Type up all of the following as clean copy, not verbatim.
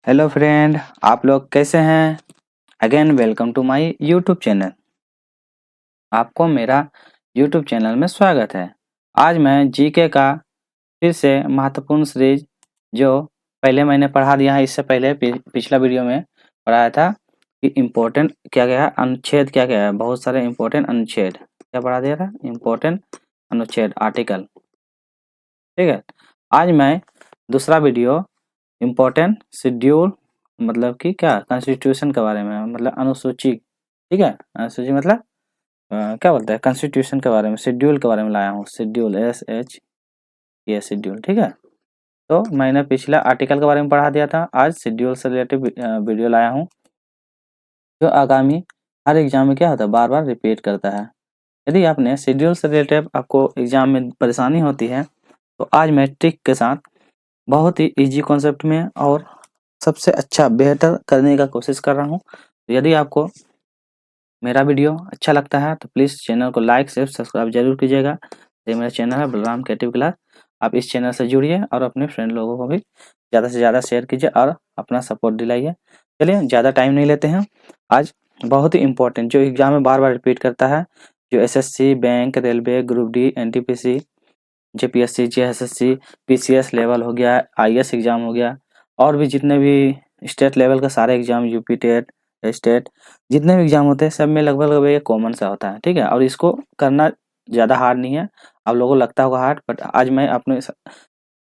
Hello friend, आप लोग कैसे हैं। Again welcome to my YouTube channel. आपको मेरा यूट्यूब चैनल में स्वागत है। आज मैं जीके का फिर से महत्वपूर्ण सीरीज जो पहले मैंने पढ़ा दिया है, इससे पहले पिछला वीडियो में पढ़ाया था कि इम्पोर्टेंट क्या क्या है, अनुच्छेद क्या क्या है, बहुत सारे इम्पोर्टेंट अनुच्छेद क्या पढ़ा दिया था, इम्पोर्टेंट अनुच्छेद आर्टिकल। ठीक है, आज मैं दूसरा वीडियो इम्पोर्टेंट शेड्यूल मतलब कि क्या कॉन्स्टिट्यूशन के बारे में, मतलब अनुसूची। ठीक है, अनुसूची मतलब क्या बोलते हैं, कॉन्स्टिट्यूशन के बारे में, शेड्यूल के बारे में लाया हूँ। शेड्यूल SH ये शेड्यूल। ठीक है, तो मैंने पिछला आर्टिकल के बारे में पढ़ा दिया था, आज शेड्यूल से रिलेटेड वीडियो लाया हूँ जो आगामी हर एग्जाम में क्या होता है, बार बार रिपीट करता है। यदि आपने शेड्यूल से रिलेटेड आपको एग्जाम में परेशानी होती है तो आज मैं ट्रिक के साथ बहुत ही इजी कॉन्सेप्ट में और सबसे अच्छा बेहतर करने का कोशिश कर रहा हूँ। यदि आपको मेरा वीडियो अच्छा लगता है तो प्लीज़ चैनल को लाइक शेयर सब्सक्राइब जरूर कीजिएगा। ये मेरा चैनल है बलराम क्रिएटिव क्लास। आप इस चैनल से जुड़िए और अपने फ्रेंड लोगों को भी ज़्यादा से ज़्यादा शेयर कीजिए और अपना सपोर्ट दिलाइए। चलिए ज़्यादा टाइम नहीं लेते हैं, आज बहुत ही इंपॉर्टेंट जो एग्जाम में बार बार रिपीट करता है, जो SSC, bank, railway, group D, NTPC, JPSC, JSSC, PCS level हो गया, IS एग्जाम हो गया, और भी जितने भी स्टेट लेवल का सारे एग्जाम, यूपी टेट, स्टेट, जितने भी एग्जाम होते हैं सब में लगभग ये कॉमन सा होता है। ठीक है, और इसको करना ज़्यादा हार्ड नहीं है। आप लोगों को लगता होगा हार्ड, बट आज मैं अपने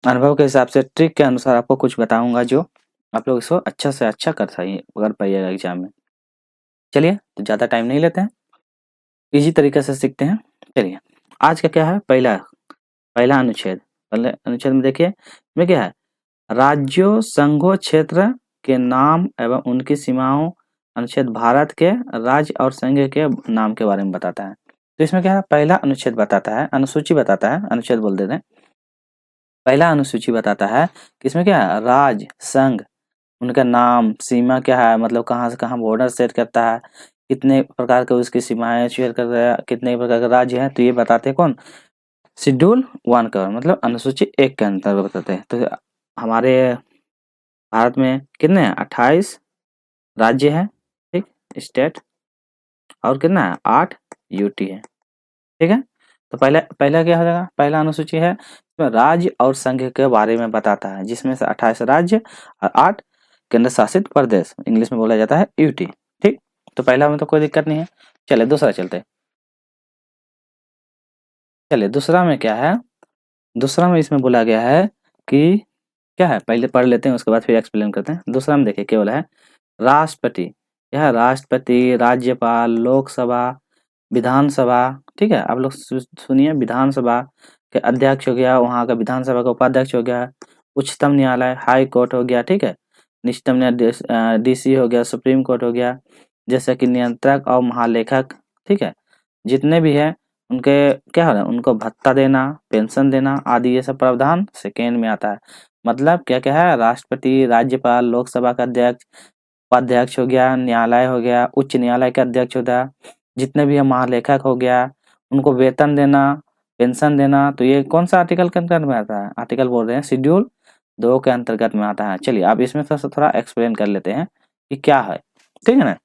अनुभव के हिसाब से ट्रिक के अनुसार आपको कुछ बताऊंगा जो आप लोग इसको अच्छा से अच्छा कर पाइएगा एग्जाम में। चलिए तो ज़्यादा टाइम नहीं लेते हैं, इजी तरीके से सीखते हैं। चलिए, आज का क्या है, पहला पहला अनुच्छेद। पहले अनुच्छेद में देखिए इसमें क्या है, राज्यों संघों क्षेत्र के नाम एवं उनकी सीमाओं। अनुच्छेद भारत के राज्य और संघ के नाम के बारे में बताता है। तो इसमें क्या है, पहला अनुच्छेद बताता है, अनुसूची बताता है, अनुच्छेद बोल देते हैं। पहला अनुसूची बताता है कि इसमें क्या है, राज्य संघ उनका नाम, सीमा क्या है, मतलब कहाँ से कहाँ बॉर्डर सेट करता है, कितने प्रकार के उसकी सीमाएं शेयर कर रहा है, कितने प्रकार के राज्य हैं, तो ये बताते हैं कौन, शेड्यूल 1 का मतलब अनुसूची 1 के अंतर्गत बताते हैं। तो हमारे भारत में कितने हैं, 28 राज्य हैं, ठीक, स्टेट, और कितना है, 8 यूटी है। ठीक है, तो पहला पहला क्या हो जाएगा, पहला अनुसूची है इसमें राज्य और संघ के बारे में बताता है, जिसमें से 28 राज्य और 8 केंद्र शासित प्रदेश, इंग्लिश में बोला जाता है यूटी। ठीक, तो पहला में तो कोई दिक्कत नहीं है। चले दूसरा चलते हैं। चलिए दूसरा में क्या है, दूसरा में इसमें बोला गया है कि क्या है, पहले पढ़ लेते हैं उसके बाद फिर एक्सप्लेन करते हैं। दूसरा में देखिए केवल है राष्ट्रपति, यह राष्ट्रपति, राज्यपाल, लोकसभा, विधानसभा। ठीक है, आप लोग सुनिए, विधानसभा के अध्यक्ष हो गया, वहाँ का विधानसभा का उपाध्यक्ष हो गया, उच्चतम न्यायालय हाई कोर्ट हो गया। ठीक है, निचतम न्यायालय DC हो गया, सुप्रीम कोर्ट हो गया, जैसे कि नियंत्रक और महालेखक। ठीक है, जितने भी है उनके क्या है, उनको भत्ता देना, पेंशन देना आदि, ये सब प्रावधान सेकेंड में आता है। मतलब क्या क्या है, राष्ट्रपति, राज्यपाल, लोकसभा का अध्यक्ष, उपाध्यक्ष हो गया, न्यायालय हो गया, उच्च न्यायालय का अध्यक्ष हो गया, जितने भी महालेखक हो गया, उनको वेतन देना, पेंशन देना, तो ये कौन सा आर्टिकल के अंतर्गत में आता है, आर्टिकल बोल रहे हैं शेड्यूल 2 के अंतर्गत में आता है। चलिए अब इसमें थोड़ा एक्सप्लेन कर लेते हैं कि क्या है। ठीक है ना,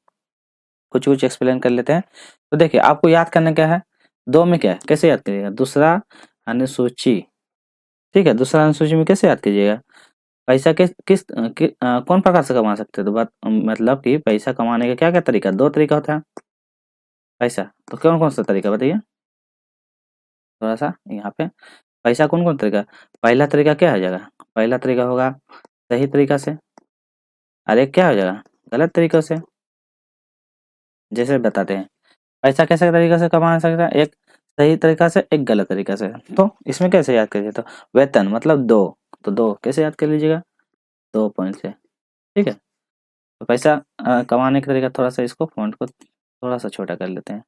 कुछ कुछ एक्सप्लेन कर लेते हैं। तो देखिए आपको याद करना क्या है, 2 में क्या है, कैसे याद करिएगा, दूसरा अनुसूची। ठीक है, दूसरा अनुसूची में कैसे याद कीजिएगा, पैसा कौन प्रकार से कमा सकते हैं, तो बात मतलब कि पैसा कमाने का क्या क्या तरीका, 2 तरीका होता है पैसा। तो कौन कौन सा तरीका बताइए, थोड़ा सा यहाँ पे पैसा कौन कौन तरीका। पहला तरीका क्या हो जाएगा, पहला तरीका होगा सही तरीका से, और एक क्या हो जाएगा, गलत तरीका से। जैसे बताते हैं पैसा कैसे तरीका से कमा सकता है, एक सही तरीका से, एक गलत तरीका से। तो इसमें कैसे याद करिए, तो वेतन मतलब 2, तो 2 कैसे याद कर लीजिएगा, 2 पॉइंट से। ठीक है, तो पैसा कमाने का तरीका, थोड़ा सा इसको फॉन्ट को थोड़ा सा छोटा कर लेते हैं,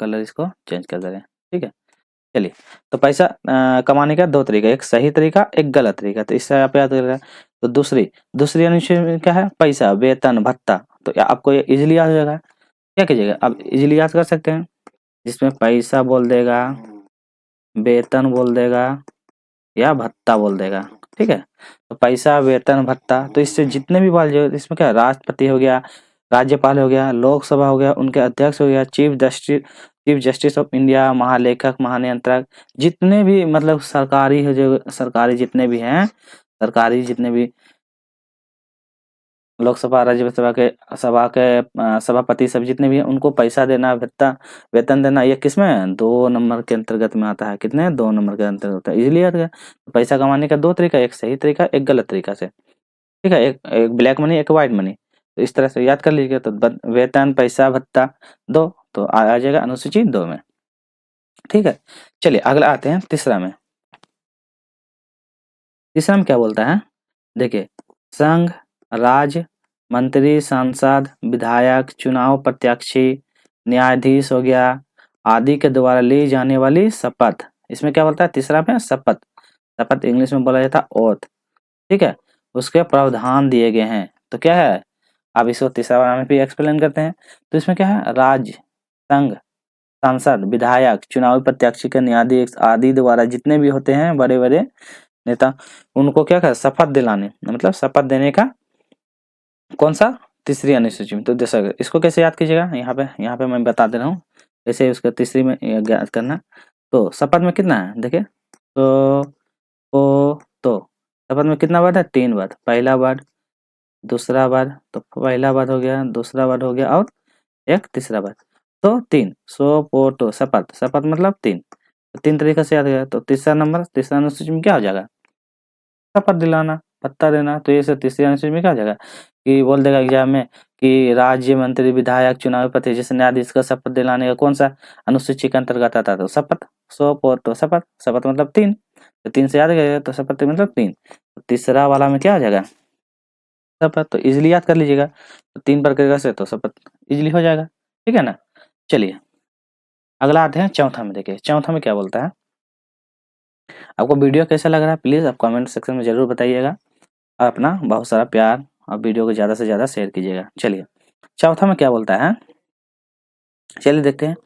कलर इसको चेंज कर दे रहे हैं। ठीक है, चलिए, तो पैसा कमाने का 2 तरीका, एक सही तरीका, एक गलत तरीका। तो इससे आप याद कर रहे हैं। तो दूसरी दूसरी अनुच्छेद में क्या है, पैसा, वेतन, भत्ता। तो आपको ये इजीली याद हो जाएगा। क्या कीजिएगा, आप इजीली याद कर सकते हैं, जिसमें पैसा बोल देगा, वेतन बोल देगा, या भत्ता बोल देगा। ठीक है। तो पैसा, वेतन, भत्ता, तो इससे जितने भी बाल जो इसमें क्या राष्ट्रपति हो गया, राज्यपाल हो गया, लोकसभा हो गया, उनके अध्यक्ष हो गया, चीफ जस्टिस ऑफ इंडिया, महालेखक, महानियंत्रक, जितने भी मतलब सरकारी है जो सरकारी जितने भी हैं, सरकारी जितने भी लोकसभा, राज्यसभा के सभापति सब जितने भी हैं उनको पैसा देना, भत्ता, वेतन देना, ये किसमें 2 नंबर के अंतर्गत में आता है। कितने 2 नंबर के अंतर्गत होता है। इजीली याद गया। पैसा कमाने का 2 तरीका, एक सही तरीका, एक गलत तरीका से। ठीक है, एक ब्लैक मनी, एक व्हाइट मनी। तो इस तरह से याद कर लीजिएगा। तो वेतन, पैसा, भत्ता 2, तो आ जाएगा अनुसूची 2 में। ठीक है, चलिए अगला आते हैं तीसरा में। तीसरा में क्या बोलता है, देखिए, संघ, राज्य, मंत्री, सांसद, विधायक, चुनाव प्रत्याशी, न्यायाधीश हो गया आदि के द्वारा ली जाने वाली शपथ। इसमें क्या बोलता है तीसरा में, शपथ। शपथ इंग्लिश में बोला जाता है ओथ। ठीक है, उसके प्रावधान दिए गए हैं। तो क्या है, अब इसको तीसरा वाला में भी एक्सप्लेन करते हैं। तो इसमें क्या है, राज्य, संघ, सांसद, विधायक, चुनावी प्रत्याशी के न्यायाधीश आदि द्वारा जितने भी होते हैं बड़े बड़े नेता, उनको क्या कर शपथ दिलाने, मतलब शपथ देने का कौन सा, तीसरी अनुसूची में। तो जैसा इसको कैसे याद कीजिएगा, यहाँ पे मैं बता दे रहा हूँ कैसे उसका तीसरी में याद करना। तो शपथ में कितना है, देखिए, तो शपथ में कितना वर्ड है, 3 वर्ड। पहला वर्ड, दूसरा वर्ड, तो पहला वर्ड हो गया, दूसरा वर्ड हो गया और एक तीसरा वर्ड, तो 3। शपथ, शपथ मतलब 3। तो 3 तरीके से याद गया। तो तीसरा नंबर, तीसरा अनुसूची में क्या हो जाएगा, शपथ दिलाना, पत्ता देना। तो ये सब तीसरी अनुसूची में क्या हो जाएगा कि बोल देगा एग्जाम में कि राज्य मंत्री, विधायक, चुनावी प्रत्याशी जैसे न्यायाधीश का शपथ दिलाने का कौन सा अनुसूची के अंतर्गत आता है, तो शपथ। तो शपथ, शपथ मतलब 3। तो 3 से याद गया, तो शपथ मतलब 3। तो तीसरा वाला में क्या हो जाएगा, शपथ। तो इजिली याद कर लीजिएगा। तो 3 प्रक्रिया से तो शपथ इजिली हो जाएगा। ठीक है ना। चलिए अगला आते हैं चौथा में। देखिए चौथा में क्या बोलता है। आपको वीडियो कैसा लग रहा है प्लीज आप कमेंट सेक्शन में जरूर बताइएगा, और अपना बहुत सारा प्यार और वीडियो को ज्यादा से ज्यादा शेयर कीजिएगा। चलिए चौथा में क्या बोलता है, चलिए देखते हैं।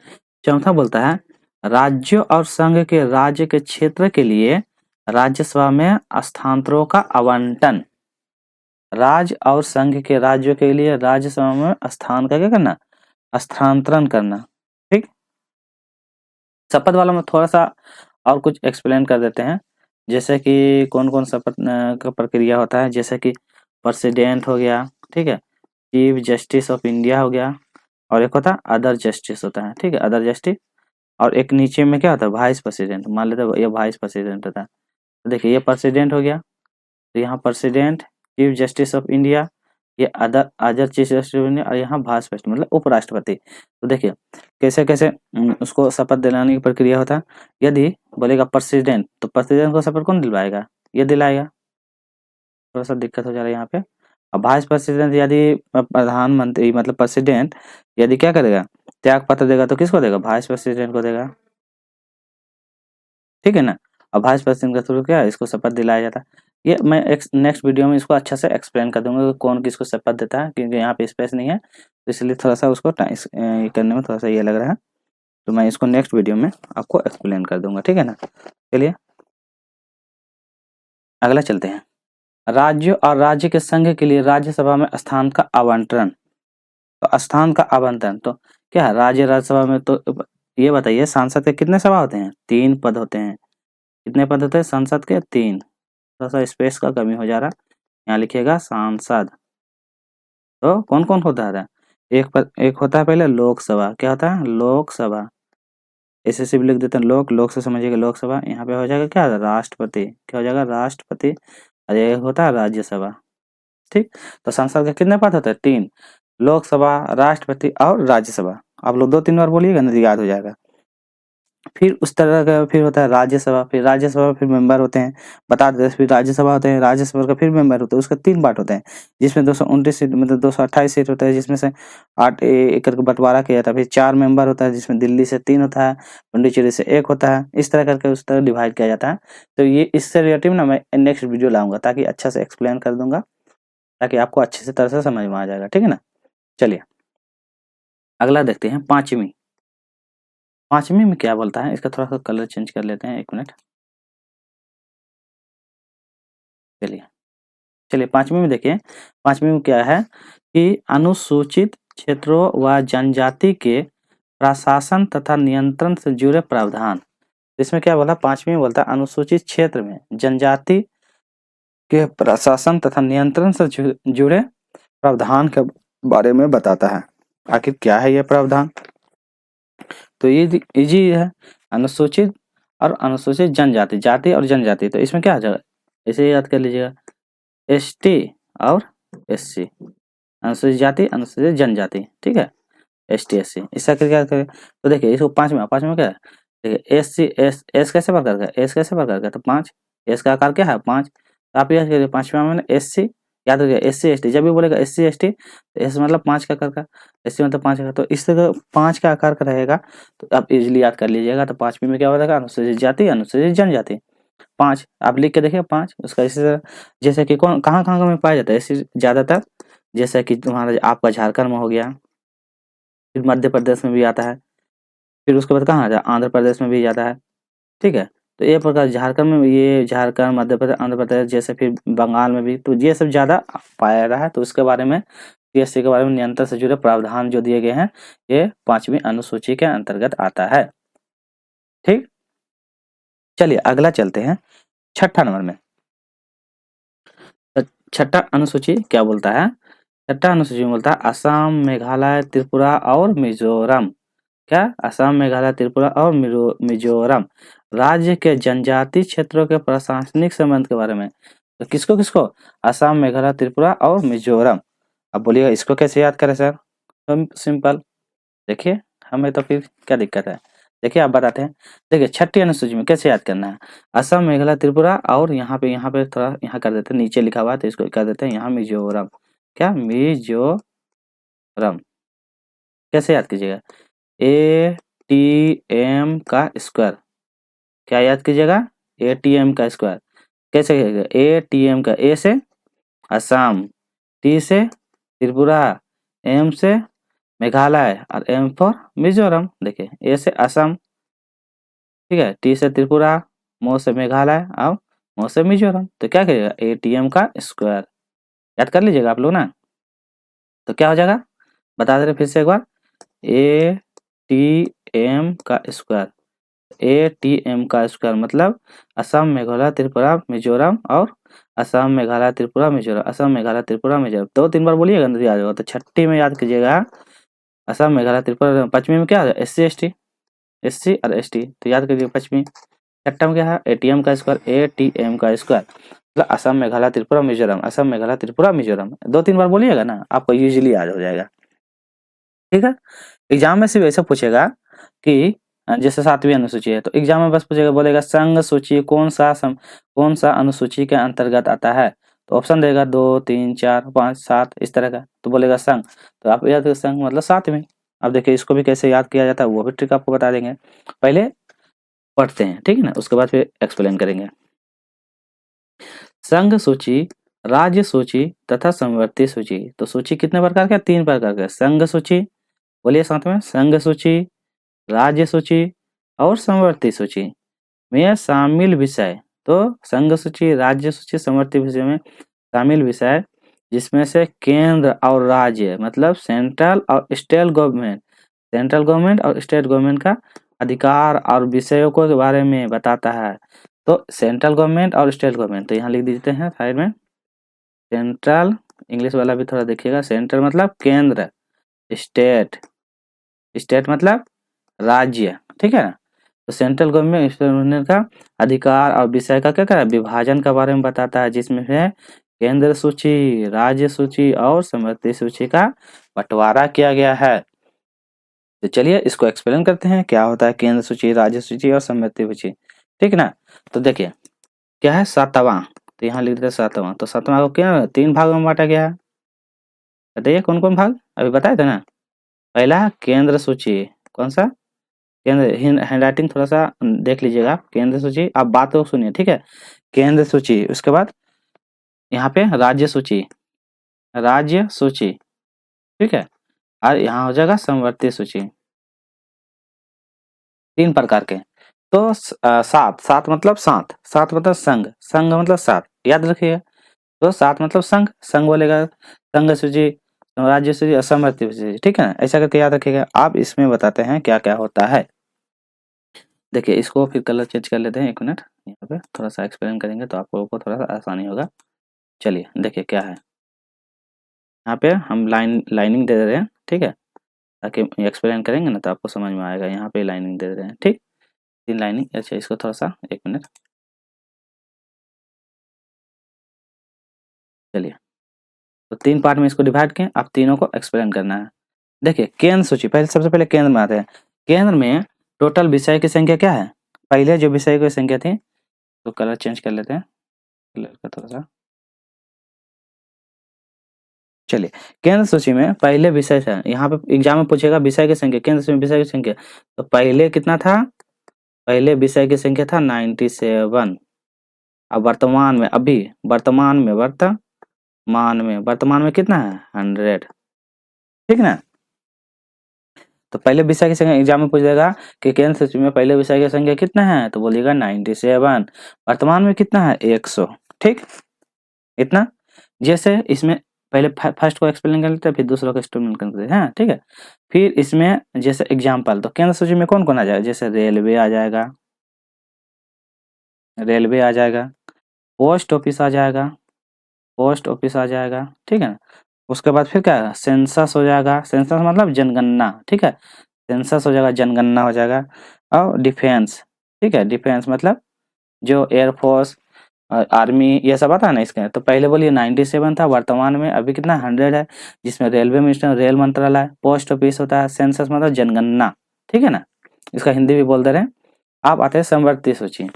चौथा बोलता है, राज्यों और संघ के राज्य के क्षेत्र के लिए राज्यसभा में स्थानांतरों का आवंटन। राज्य और संघ के राज्यों के लिए राज्यसभा में स्थान का क्या करना, स्थानांतरण करना। ठीक, शपथ वाला में थोड़ा सा और कुछ एक्सप्लेन कर देते हैं, जैसे कि कौन कौन शपथ का प्रक्रिया होता है। जैसे कि प्रेसिडेंट हो गया, ठीक है, चीफ जस्टिस ऑफ इंडिया हो गया, और एक होता है अदर जस्टिस होता है। ठीक है, अदर जस्टिस, और एक नीचे में क्या होता है, वाइस प्रेसिडेंट। मान लेते हैं ये वाइस प्रेसिडेंट होता है। तो देखिए ये प्रेसिडेंट हो गया, तो यहाँ president, chief justice of India, ये other other chief justice of India, और यहाँ वाइस प्रेसिडेंट मतलब उपराष्ट्रपति। तो देखिए कैसे कैसे उसको शपथ दिलाने की प्रक्रिया होता है। यदि बोलेगा प्रेसिडेंट, तो प्रेसिडेंट को शपथ कौन दिलवाएगा, ये दिलाएगा। थोड़ा सा दिक्कत हो जा रहा है यहाँ पे। अब वाइस प्रेसिडेंट यदि प्रधानमंत्री मतलब प्रेसिडेंट यदि क्या करेगा, त्याग पत्र देगा, तो किसको देगा, वाइस प्रेसिडेंट को देगा। ठीक है ना। और वाइस प्रेसिडेंट के थ्रू क्या इसको शपथ दिलाया जाता है। ये मैं एक नेक्स्ट वीडियो में इसको अच्छा से एक्सप्लेन कर दूंगा कि कौन किसको शपथ देता है, क्योंकि यहाँ पे स्पेस नहीं है, तो इसलिए थोड़ा सा उसको ये करने में थोड़ा सा ये लग रहा है। तो मैं इसको नेक्स्ट वीडियो में आपको एक्सप्लेन कर दूंगा। ठीक है ना। चलिए अगला चलते हैं। राज्य और राज्य के संघ के लिए राज्यसभा में स्थान का आवंटन। तो स्थान का आवंटन तो क्या है, राज्य राज्यसभा में। तो ये बताइए सांसद के कितने सभा होते हैं, 3 पद होते हैं। कितने पद होते हैं सांसद के, 3। थोड़ा सा स्पेस का कमी हो जा रहा है, यहाँ लिखिएगा सांसद। तो कौन कौन होता है, एक पद, एक होता है पहले लोकसभा। क्या होता है, लोकसभा। ऐसे से भी लिख देते हैं लोक से समझिएगा लोकसभा। यहाँ पे हो जाएगा क्या, राष्ट्रपति। क्या हो जाएगा, राष्ट्रपति। और ये होता है राज्यसभा। ठीक, तो संसद के कितने पद होते हैं, 3। लोकसभा, राष्ट्रपति और राज्यसभा। आप लोग 2-3 बार बोलिएगा ना, याद हो जाएगा। फिर उस तरह का फिर होता है राज्यसभा। फिर राज्यसभा फिर मेंबर होते हैं, बता देते हैं। फिर राज्यसभा होते हैं, राज्यसभा का फिर मेंबर होते हैं। उसका 3 पार्ट होते हैं, जिसमें 229 सीट मतलब 228 सीट होता है, जिसमें से 8 एक करके बंटवारा किया जाता है। फिर 4 मेंबर होता है, जिसमें दिल्ली से 3 होता है, पुडुचेरी से 1 होता है। इस तरह करके उस तरह डिवाइड किया जाता है। तो ये इससे रिलेटिव ना मैं नेक्स्ट वीडियो लाऊंगा, ताकि अच्छा से एक्सप्लेन कर दूंगा, ताकि आपको अच्छे से तरह से समझ में आ जाएगा। ठीक है ना। चलिए अगला देखते हैं, पांचवी। पांचवी में क्या बोलता है, इसका थोड़ा सा कलर चेंज कर लेते हैं, 1 मिनट। चलिए पांचवी में देखिए, पांचवी में क्या है कि अनुसूचित क्षेत्रों व जनजाति के प्रशासन तथा नियंत्रण से जुड़े प्रावधान। इसमें क्या बोला, पांचवी में बोलता है अनुसूचित क्षेत्र में जनजाति के प्रशासन तथा नियंत्रण से जुड़े प्रावधान के बारे में बताता है। आखिर क्या है यह प्रावधान, तो ये इजी है, अनुसूचित और अनुसूचित जनजाति, जाति और जनजाति। तो इसमें क्या आ जाएगा, इसे याद कर लीजिएगा, एसटी और एससी, अनुसूचित जाति अनुसूचित जनजाति, ठीक है, एसटी एससी। इसका क्या करें, तो देखिए इसको पांचवा क्या है, देखिए एससी एस कैसे प्रकार का, एस कैसे प्रकार का, तो 5, एस का आकार क्या है 5। तो आप याद करिए पांचवा में एससी, याद रखिए एससी एसटी, जब भी बोलेगा एससी एसटी तो एस मतलब 5 का आकार का, एससी मतलब 5 का, तो इस तरह 5 का आकार का रहेगा, तो आप इजीली याद कर लीजिएगा। तो पांचवी में क्या हो जाएगा, अनुसूचित जाति अनुसूचित जनजाति। 5 आप लिख के देखिए 5, उसका इसी तरह, जैसे कि कौन कहाँ कहाँ में पाया जाता है ऐसी ज्यादातर, जैसे कि तुम्हारा आपका झारखंड में हो गया, फिर मध्य प्रदेश में भी आता है, फिर उसके बाद कहाँ आता है, आंध्र प्रदेश में भी जाता है, ठीक है। तो ये प्रकार झारखंड में, ये झारखंड मध्य प्रदेश आंध्र प्रदेश, जैसे फिर बंगाल में भी, तो ये सब ज्यादा पाया रहा है। तो इसके बारे में, पीएससी के बारे में नियंत्रण से जुड़े प्रावधान जो दिए गए हैं, ये पांचवी अनुसूची के अंतर्गत आता है, ठीक। चलिए अगला चलते हैं, छठा नंबर में। छठा अनुसूची क्या बोलता है, छठा अनुसूची में बोलता है असम मेघालय त्रिपुरा और मिजोरम। क्या, असम मेघालय त्रिपुरा और मिजोरम राज्य के जनजाति क्षेत्रों के प्रशासनिक संबंध के बारे में। तो किसको किसको, असम मेघालय त्रिपुरा और मिजोरम। अब बोलिएगा इसको कैसे याद करें सर, सिंपल, देखिए हमें तो फिर क्या दिक्कत है, देखिए आप बताते हैं। देखिए छठी अनुसूची में कैसे याद करना है, असम मेघालय त्रिपुरा और यहाँ पे थोड़ा यहाँ कर देते हैं, नीचे लिखा हुआ है तो इसको कर देते हैं यहाँ मिजोरम। क्या, मिजोरम कैसे याद कीजिएगा, ATM का स्क्वायर, क्या याद कीजिएगा, ATM का स्क्वायर। कैसे कहेगा, ATM का, ए से असम, T से त्रिपुरा, M से मेघालय और M फॉर मिजोरम। देखिए A से असम, ठीक है, T से त्रिपुरा, मो से मेघालय और मो से मिजोरम। तो क्या करेगा, ATM का स्क्वायर, याद कर लीजिएगा आप लोग ना। तो क्या हो जाएगा, बता दे रहे फिर से एक बार, ATM का स्क्वायर, ATM का स्क्वायर मतलब असम मेघालय त्रिपुरा मिजोरम और असम मेघालय त्रिपुरा मिजोरम, असम मेघालय त्रिपुरा मिजोरम, 2-3 बार बोलिएगा ना, याद होगा। तो छठी में याद कीजिएगा असम मेघालय त्रिपुरा, पांचवी में क्या है, SC ST, SC और ST, तो याद करिए पांचवी। छठा में क्या है, ATM का स्क्वायर, ATM का स्क्वायर मतलब असम मेघालय त्रिपुरा मिजोरम, असम मेघालय त्रिपुरा मिजोरम, 2-3 बार बोलिएगा ना, आपको यूजिली याद हो जाएगा, ठीक है। एग्जाम में सिर्फ ऐसा पूछेगा कि जैसे 7वीं अनुसूची है, तो एग्जाम में बस पूछेगा, बोलेगा संघ सूची कौन सा अनुसूची के अंतर्गत आता है, तो ऑप्शन देगा 2, 3, 4, 5, 7 इस तरह का, तो बोलेगा संघ, तो आप याद करें संघ मतलब 7वीं। अब देखिए इसको भी कैसे याद किया जाता है, वो भी ट्रिक आपको बता देंगे, पहले पढ़ते हैं, ठीक है ना, उसके बाद फिर एक्सप्लेन करेंगे। संघ सूची, राज्य सूची तथा समवर्ती सूची। तो सूची कितने प्रकार का, 3 प्रकार का, संघ सूची, बोलिए साथ में, संघ सूची, राज्य सूची और समवर्ती सूची में शामिल विषय। तो संघ सूची, राज्य सूची, समवर्ती विषय में शामिल विषय जिसमें से केंद्र और राज्य मतलब सेंट्रल और स्टेट गवर्नमेंट, सेंट्रल गवर्नमेंट और स्टेट गवर्नमेंट का अधिकार और विषयों के बारे में बताता है। तो सेंट्रल गवर्नमेंट और स्टेट गवर्नमेंट, तो यहाँ लिख देते हैं साइड में, सेंट्रल, इंग्लिश वाला भी थोड़ा देखिएगा, सेंट्रल मतलब केंद्र, स्टेट, स्टेट मतलब राज्य, ठीक है ना। तो सेंट्रल गवर्नमेंट स्टेट गवर्नमेंट का अधिकार और विषय का क्या है, विभाजन के बारे में बताता है, जिसमें है केंद्र सूची, राज्य सूची और समवर्ती सूची का बंटवारा किया गया है। तो चलिए इसको एक्सप्लेन करते हैं, क्या होता है केंद्र सूची, राज्य सूची और समवर्ती सूची, ठीक ना। तो देखिए क्या है, 7वां, तो यहाँ लिख देते हैं 7वां। तो 7वां को क्या 3 भागों में बांटा गया है, बताइए कौन कौन भाग, अभी बताए थे ना। पहला केंद्र सूची, कौन सा, केंद्र, हैंड राइटिंग थोड़ा सा देख लीजिएगा, केंद्र सूची, आप बात को सुनिए, ठीक है। केंद्र सूची, उसके बाद यहाँ पे राज्य सूची, राज्य सूची, ठीक है, और यहाँ हो जाएगा समवर्ती सूची, 3 प्रकार के। तो 7 मतलब 7 मतलब संघ, संघ मतलब 7, याद रखिए। तो 7 मतलब संघ, संघ बोलेगा संघ सूची, राज्य सूची और समवर्ती सूची, ठीक है ना, ऐसा करके याद रखिएगा। आप इसमें बताते हैं क्या क्या होता है। देखिए इसको फिर कलर चेंज कर लेते हैं, 1 मिनट, यहाँ पे थोड़ा सा एक्सप्लेन करेंगे तो आप लोगों को थोड़ा सा आसानी होगा। चलिए देखिए क्या है, यहाँ पे हम लाइनिंग दे रहे हैं, ठीक है, ताकि एक्सप्लेन करेंगे ना तो आपको समझ में आएगा। यहाँ पे लाइनिंग दे रहे हैं, ठीक, 3 लाइनिंग। अच्छा इसको थोड़ा सा 1 मिनट, चलिए तो 3 पार्ट में इसको डिवाइड किए, आप तीनों को एक्सप्लेन करना है। देखिए केंद्र सूची, पहले सबसे पहले केंद्र में आते हैं। केंद्र में टोटल विषय की संख्या क्या है, पहले जो विषय की संख्या थी, तो कलर चेंज कर लेते हैं, कलर का थोड़ा सा। चलिए केंद्र सूची में पहले विषय था, यहाँ पे एग्जाम में पूछेगा विषय की संख्या, केंद्र सूची में विषय की संख्या, तो पहले कितना था, पहले विषय की संख्या था 97। अब वर्तमान में, अभी वर्तमान में कितना है 100, ठीक ना। तो पहले विषय की संख्या एग्जाम में पूछ देगा कि केंद्र सूची में पहले विषय की संख्या कितना है, तो बोलिएगा 97, वर्तमान में कितना है 100, ठीक, इतना। जैसे इसमें पहले फर्स्ट को एक्सप्लेन कर लेते हैं, फिर दूसरा को एक्सप्लेन कर लेते हैं, ठीक है। फिर इसमें जैसे एग्जाम्पल, तो केंद्र सूची में कौन कौन आ जाएगा, जैसे रेलवे आ जाएगा, पोस्ट ऑफिस आ जाएगा, ठीक है। उसके बाद फिर क्या है, सेंसस हो जाएगा, सेंसस मतलब जनगणना, ठीक है, सेंसस हो जाएगा, जनगणना हो जाएगा। और डिफेंस, ठीक है, डिफेंस मतलब जो एयरफोर्स, आर्मी, ये सब आता है ना इसके। तो पहले बोलिए 97 था, वर्तमान में अभी कितना 100 है, जिसमें रेलवे मिनिस्टर, रेल मंत्रालय, पोस्ट ऑफिस होता है, सेंसस मतलब जनगणना, ठीक है ना, इसका हिंदी भी बोल दे रहे हैं। आप आते हैं समवर्ती सूची,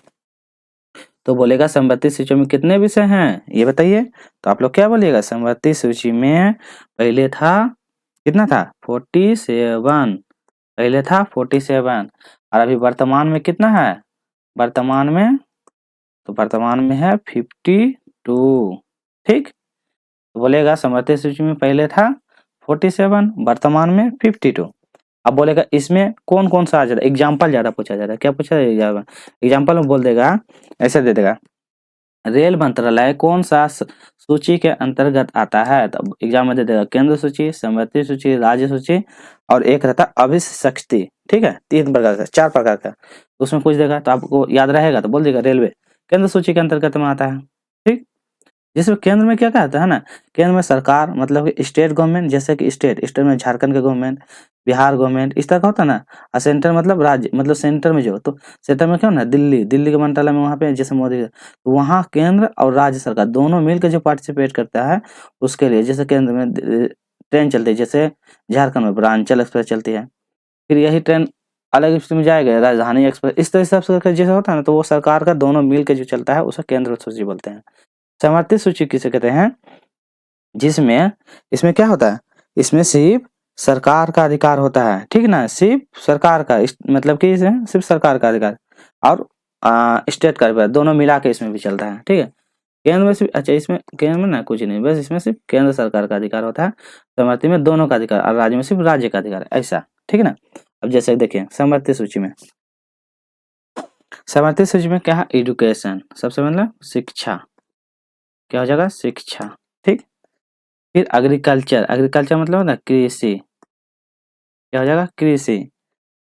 तो बोलेगा समवर्ती सूची में कितने विषय हैं ये बताइए, तो आप लोग क्या बोलिएगा, समवर्ती सूची में पहले था कितना था 47, पहले था 47, और अभी वर्तमान में कितना है, वर्तमान में, तो वर्तमान में है 52, ठीक। तो बोलेगा समवर्ती सूची में पहले था 47, वर्तमान में 52। अब बोलेगा इसमें कौन कौन सा आ जाता है, एग्जाम्पल ज्यादा पूछा जाता है, क्या पूछा जाएगा, एग्जाम्पल में बोल देगा, ऐसे दे देगा, रेल मंत्रालय कौन सा सूची के अंतर्गत आता है, तो एग्जाम में दे देगा केंद्र सूची, समवर्ती सूची, राज्य सूची, और एक रहता अभिशक्ति, ठीक है, 3 प्रकार का, 4 प्रकार का, उसमें पूछ देगा तो आपको याद रहेगा, तो बोल देगा रेलवे केंद्र सूची के अंतर्गत में आता है, ठीक। जिसमें केंद्र में क्या क्या आता है ना, केंद्र में सरकार मतलब कि स्टेट गवर्नमेंट, जैसे कि स्टेट में झारखंड के गवर्नमेंट, बिहार गवर्नमेंट, इस तरह का होता है ना। और सेंटर मतलब राज्य, मतलब सेंटर में जो, तो सेंटर में क्या ना, दिल्ली के मंत्रालय में, वहाँ पे जैसे मोदी, तो वहाँ केंद्र और राज्य सरकार दोनों मिलकर जो पार्टिसिपेट करता है, उसके लिए जैसे केंद्र में ट्रेन चलती है, जैसे झारखंड में ब्रांचल एक्सप्रेस चलती है, फिर यही ट्रेन अलग एक्सप्रेस में जाएगा, राजधानी एक्सप्रेस, इस तरह से जैसे होता है ना, तो वो सरकार का दोनों मिल के जो चलता है उसे केंद्र सूची बोलते हैं। समवर्ती सूची किसे कहते हैं, जिसमें, इसमें क्या होता है, इसमें सिर्फ सरकार का अधिकार होता है, ठीक ना, सिर्फ सरकार का, मतलब कि इसमें सिर्फ सरकार का अधिकार और स्टेट का अधिकार दोनों मिला के इसमें भी चलता है, ठीक है। केंद्र में सिर्फ, अच्छा इसमें केंद्र में ना कुछ नहीं, बस इसमें सिर्फ केंद्र सरकार का अधिकार होता है, समवर्ती में दोनों का अधिकार, और राज्य में सिर्फ राज्य का अधिकार, ऐसा, ठीक है ना। अब जैसे देखिए समवर्ती सूची में, समवर्ती सूची में क्या है, एजुकेशन, सबसे मतलब शिक्षा, क्या हो जाएगा, शिक्षा, ठीक। फिर एग्रीकल्चर मतलब ना कृषि, क्या हो जाएगा, कृषि,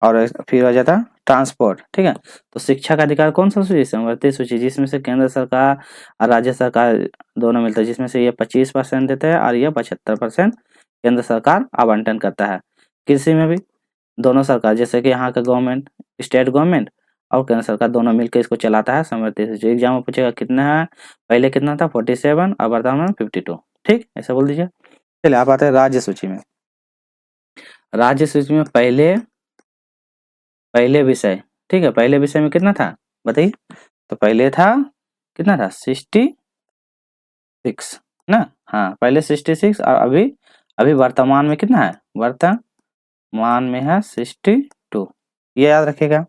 और फिर हो जाता ट्रांसपोर्ट, ठीक है। तो शिक्षा का अधिकार कौन सा सूची, समवर्ती सूची, जिसमें से केंद्र सरकार और राज्य सरकार दोनों मिलते हैं, जिसमें से ये 25% देते हैं और ये 75% केंद्र सरकार आवंटन करता है। कृषि में भी दोनों सरकार, जैसे कि यहाँ का गवर्नमेंट, स्टेट गवर्नमेंट और केंद्र सरकार दोनों मिलकर इसको चलाता है, समवर्ती सूची। एग्जाम में पूछेगा कितना है, पहले कितना था 47 और वर्तमान में 52, ठीक, ऐसा बोल दीजिए। चलिए आप आते हैं राज्य सूची में। राज्य सूची में पहले विषय, ठीक है, पहले विषय में कितना था बताइए, तो पहले था कितना था 66 ना, हाँ पहले 66, और अभी वर्तमान में कितना है, वर्तमान में है 62, ये याद रखिएगा।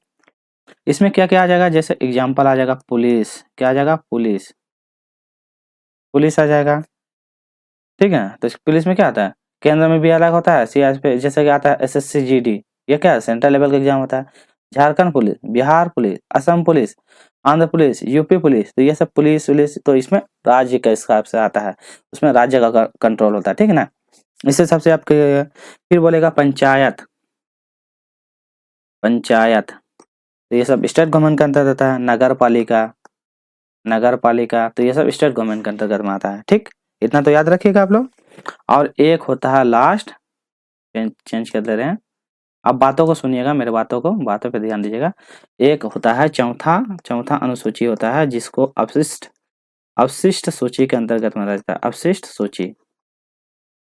इसमें क्या क्या आ जाएगा, जैसे एग्जाम्पल आ जाएगा पुलिस, क्या आ जाएगा, पुलिस आ जाएगा, ठीक है। तो पुलिस में क्या आता है, केंद्र में भी अलग होता है, सीआरपी जैसे कि आता है एसएससी जीडी, ये क्या है सेंट्रल लेवल का एग्जाम होता है, Jharkhand police, Bihar police, Assam police, Andhra police, UP police, तो ये सब पुलिस वुलिस तो इसमें राज्य के हिसाब से आता है, उसमें राज्य का कंट्रोल होता है, ठीक है ना। इस हिसाब से आपके फिर बोलेगा पंचायत, पंचायत तो ये सब स्टेट गवर्नमेंट के अंतर्गत आता है। नगर पालिका, नगर पालिका तो ये सब स्टेट गवर्नमेंट के अंतर्गत में आता है, ठीक। इतना तो याद रखिएगा आप लोग। और एक होता है लास्ट, चेंज कर दे रहे हैं। अब बातों को सुनिएगा, मेरे बातों को, बातों पे ध्यान दीजिएगा। एक होता है चौथा, चौथा अनुसूची होता है जिसको अवशिष्ट, अवशिष्ट सूची के अंतर्गत में रहता है। अवशिष्ट सूची,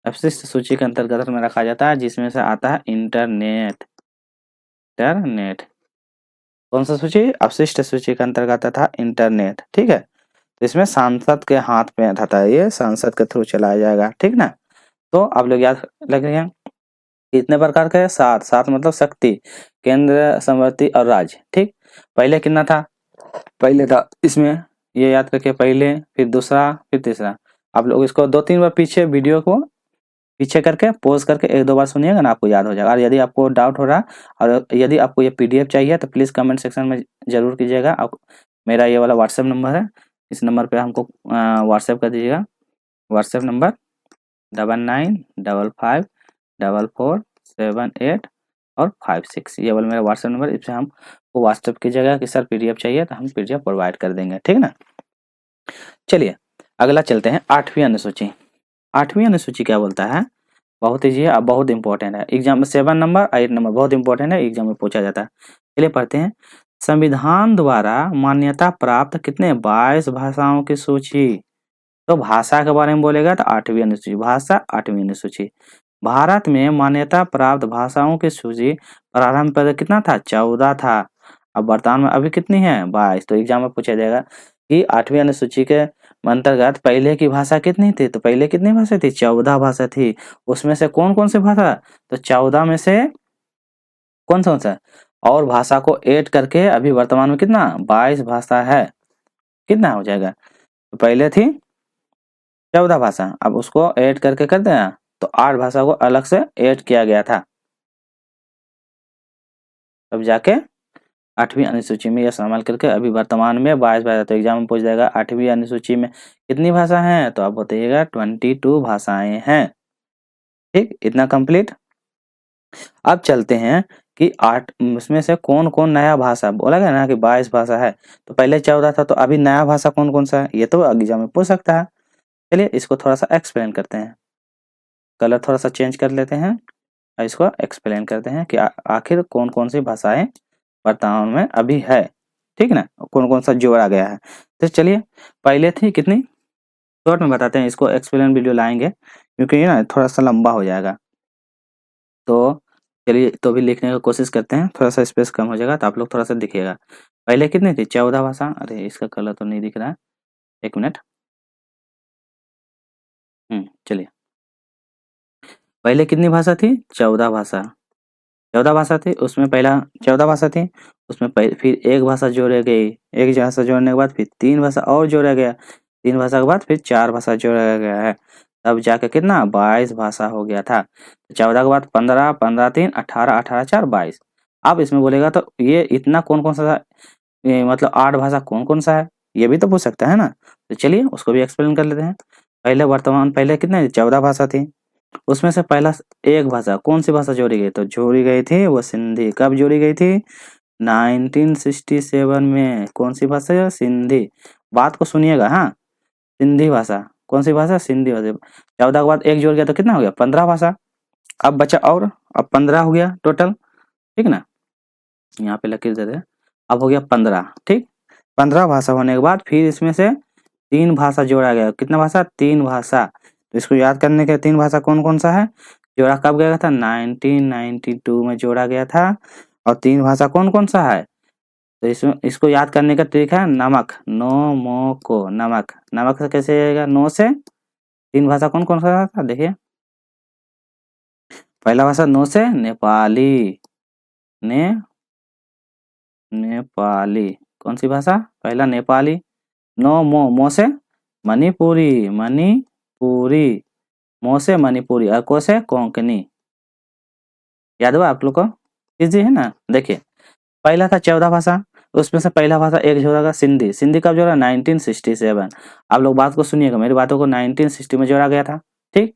अवशिष्ट सूची के अंतर्गत में रखा जाता है, जिसमें से आता है इंटरनेट, इंटरनेट। कौन सा सूची? अवशिष्ट सूची के अंतर्गत था इंटरनेट, ठीक है। तो इसमें सांसद के हाथ में रहता है, ये सांसद के थ्रू चलाया जाएगा, ठीक ना। तो आप लोग याद रखेंगे कितने प्रकार के? सात, सात मतलब शक्ति, केंद्र, समवर्ती और राज्य, ठीक। पहले कितना था? पहले था इसमें, ये याद रखिए, पहले, फिर दूसरा, फिर तीसरा। आप लोग इसको 2-3 बार पीछे वीडियो को पीछे करके पॉज करके 1-2 बार सुनिएगा ना, आपको याद हो जाएगा। और यदि आपको डाउट हो रहा और यदि आपको ये पीडीएफ चाहिए तो प्लीज़ कमेंट सेक्शन में ज़रूर कीजिएगा। आप, मेरा ये वाला व्हाट्सएप नंबर है, इस नंबर पे हमको व्हाट्सएप कर दीजिएगा। व्हाट्सएप नंबर 99554478 और 56, ये वाला मेरा व्हाट्सएप नंबर। इससे हमको व्हाट्सएप कीजिएगा कि सर पीडीएफ चाहिए, तो हम पीडीएफ प्रोवाइड कर देंगे, ठीक ना। चलिए अगला चलते हैं, 8वीं अनुसूची। 8वीं अनुसूची क्या बोलता है? बहुत ईजी है, अब बहुत इंपॉर्टेंट है। एग्जाम में 7 नंबर 8 नंबर बहुत इंपॉर्टेंट है, एग्जाम में पूछा जाता है। चलिए पढ़ते हैं। संविधान द्वारा मान्यता प्राप्त कितने? 22 भाषाओं की सूची। तो भाषा के बारे में बोलेगा तो 8वीं अनुसूची, भाषा 8वीं अनुसूची। भारत में मान्यता प्राप्त भाषाओं की सूची प्रारंभ पर कितना था? 14 था। अब वर्तमान में अभी कितनी है? 22। तो एग्जाम में पूछा जाएगा कि 8वीं अनुसूची के अंतर्गत पहले की भाषा कितनी थी? तो पहले कितनी भाषा थी? 14 भाषा थी। उसमें से कौन कौन सी भाषा? तो 14 में से कौन सा कौन सा? और भाषा को ऐड करके अभी वर्तमान में कितना? 22 भाषा है। कितना हो जाएगा? तो पहले थी 14 भाषा, अब उसको ऐड करके कर देना तो 8 भाषा को अलग से ऐड किया गया था, तब जाके 8वीं अनुसूची में यह शामिल करके अभी वर्तमान में 22 भाषा। तो एग्जाम में पूछ जाएगा 8वीं अनुसूची में कितनी भाषा है? तो आप बताइएगा 22 भाषाएं हैं, ठीक। इतना कंप्लीट। अब चलते हैं कि 8 उसमें से कौन कौन नया भाषा बोला गया ना कि 22 भाषा है, तो पहले 14 था, तो अभी नया भाषा कौन कौन सा है? ये तो एग्जाम में पूछ सकता है। चलिए इसको थोड़ा सा एक्सप्लेन करते हैं, कलर थोड़ा सा चेंज कर लेते हैं और इसको एक्सप्लेन करते हैं कि आखिर कौन कौन सी भाषाएं वर्तमान में अभी है, ठीक ना, कौन कौन सा जोड़ा गया है। तो चलिए पहले थी कितनी, शॉर्ट में बताते हैं, इसको एक्सप्लेन वीडियो लाएंगे क्योंकि ये ना थोड़ा सा लंबा हो जाएगा। तो चलिए तो भी लिखने की कोशिश करते हैं, थोड़ा सा स्पेस कम हो जाएगा तो आप लोग थोड़ा सा दिखिएगा। पहले कितनी थी? 14 भाषा। अरे इसका कलर तो नहीं दिख रहा है, 1 मिनट। चलिए पहले कितनी भाषा थी? 14 भाषा। 14 भाषा थी, उसमें पहला 14 भाषा थी, उसमें फिर एक भाषा जोड़ी गई, एक भाषा जोड़ने के बाद फिर 3 भाषा और जोड़ा गया, 3 भाषा के बाद फिर 4 भाषा जोड़ा गया है, तब जाके कितना? 22 भाषा हो गया था। 14 के बाद 15, 15 3 18, 18 4 22। अब इसमें बोलेगा तो ये इतना कौन कौन सा, मतलब 8 भाषा कौन कौन सा है, ये भी तो पूछ सकता है ना। तो चलिए उसको भी एक्सप्लेन कर लेते हैं। पहले वर्तमान पहले कितने? 14 भाषा थी, उसमें से पहला एक भाषा कौन सी भाषा जोड़ी गई? तो जोड़ी गई थी वो सिंधी। कब जोड़ी गई थी? 1967 में। कौन सी भाषा है? सिंधी। बात को सुनिएगा, हाँ। सिंधी भाषा, कौन सी भाषा? सिंधी भाषा। 14 के बाद एक जोड़ गया तो कितना हो गया? 15 भाषा। अब बचा और, अब 15 हो गया टोटल, ठीक ना। यहाँ पे लकीर दे दे, अब हो गया 15, ठीक। 15 भाषा होने के बाद फिर इसमें से 3 भाषा जोड़ा गया। कितना भाषा? 3 भाषा। तो इसको याद करने के 3 भाषा कौन कौन सा है? जोड़ा कब गया था? 1992 में जोड़ा गया था। और 3 भाषा कौन कौन सा है? तो इसमें इसको याद करने का ट्रिक है नमक, नो मो को, नमक। नमक से कैसे आएगा? नो से 3 भाषा कौन कौन सा था? देखिए पहला भाषा नो से नेपाली, ने नेपाली। कौन सी भाषा? पहला नेपाली। नो मो, मो से मणिपुरी, मणिपुरी। मो से मणिपुरी और को से कोंकणी। याद हुआ आप लोग को? इजी है ना। देखिए पहला था 14 भाषा, उसमें से पहला भाषा एक जोड़ा सिंधी। सिंधी कब जोड़ा? 1967। आप लोग बात को सुनिएगा, मेरी बातों को 1960 में जोड़ा गया था। ठीक,